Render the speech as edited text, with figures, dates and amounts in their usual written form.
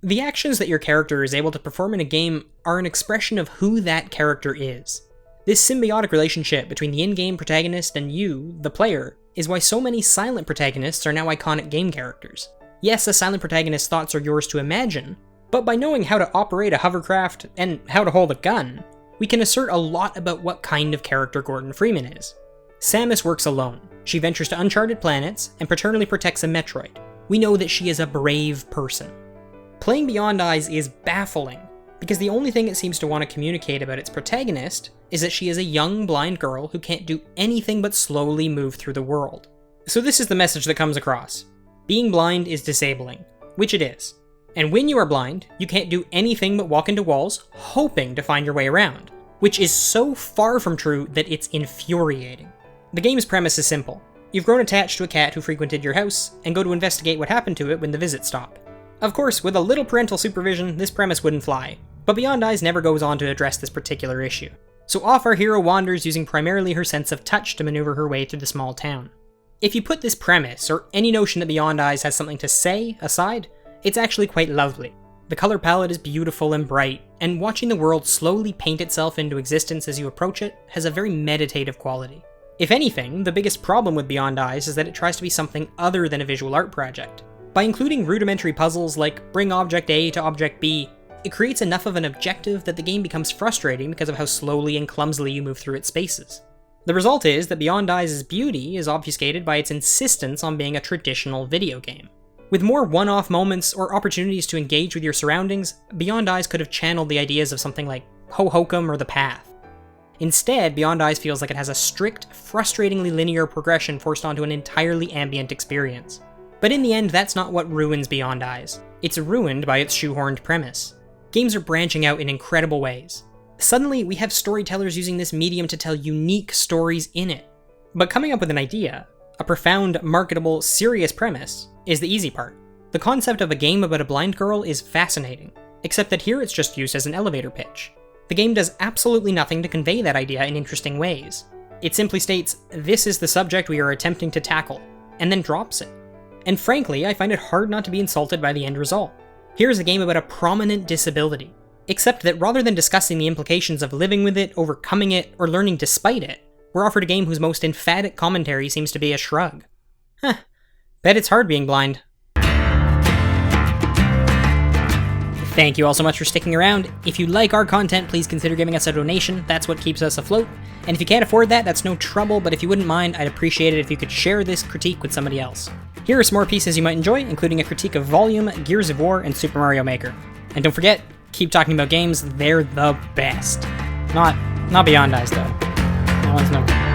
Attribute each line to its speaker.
Speaker 1: The actions that your character is able to perform in a game are an expression of who that character is. This symbiotic relationship between the in-game protagonist and you, the player, is why so many silent protagonists are now iconic game characters. Yes, a silent protagonist's thoughts are yours to imagine, but by knowing how to operate a hovercraft and how to hold a gun, we can assert a lot about what kind of character Gordon Freeman is. Samus works alone. She ventures to uncharted planets and paternally protects a Metroid. We know that she is a brave person. Playing Beyond Eyes is baffling, because the only thing it seems to want to communicate about its protagonist is that she is a young blind girl who can't do anything but slowly move through the world. So this is the message that comes across. Being blind is disabling, which it is. And when you are blind, you can't do anything but walk into walls, hoping to find your way around, which is so far from true that it's infuriating. The game's premise is simple. You've grown attached to a cat who frequented your house, and go to investigate what happened to it when the visits stop. Of course, with a little parental supervision, this premise wouldn't fly, but Beyond Eyes never goes on to address this particular issue. So off our hero wanders using primarily her sense of touch to maneuver her way through the small town. If you put this premise, or any notion that Beyond Eyes has something to say, aside, it's actually quite lovely. The color palette is beautiful and bright, and watching the world slowly paint itself into existence as you approach it has a very meditative quality. If anything, the biggest problem with Beyond Eyes is that it tries to be something other than a visual art project. By including rudimentary puzzles like bring object A to object B, it creates enough of an objective that the game becomes frustrating because of how slowly and clumsily you move through its spaces. The result is that Beyond Eyes' beauty is obfuscated by its insistence on being a traditional video game. With more one-off moments or opportunities to engage with your surroundings, Beyond Eyes could have channeled the ideas of something like Ho-Hokum or The Path. Instead, Beyond Eyes feels like it has a strict, frustratingly linear progression forced onto an entirely ambient experience. But in the end, that's not what ruins Beyond Eyes. It's ruined by its shoehorned premise. Games are branching out in incredible ways. Suddenly, we have storytellers using this medium to tell unique stories in it. But coming up with an idea, a profound, marketable, serious premise, is the easy part. The concept of a game about a blind girl is fascinating, except that here it's just used as an elevator pitch. The game does absolutely nothing to convey that idea in interesting ways. It simply states, this is the subject we are attempting to tackle, and then drops it. And frankly, I find it hard not to be insulted by the end result. Here's a game about a prominent disability, except that rather than discussing the implications of living with it, overcoming it, or learning despite it, we're offered a game whose most emphatic commentary seems to be a shrug. Huh, bet it's hard being blind. Thank you all so much for sticking around. If you like our content, please consider giving us a donation. That's what keeps us afloat. And if you can't afford that, that's no trouble, but if you wouldn't mind, I'd appreciate it if you could share this critique with somebody else. Here are some more pieces you might enjoy, including a critique of Volume, Gears of War, and Super Mario Maker. And don't forget, keep talking about games, they're the best. Not Beyond Eyes, though. That one's no good.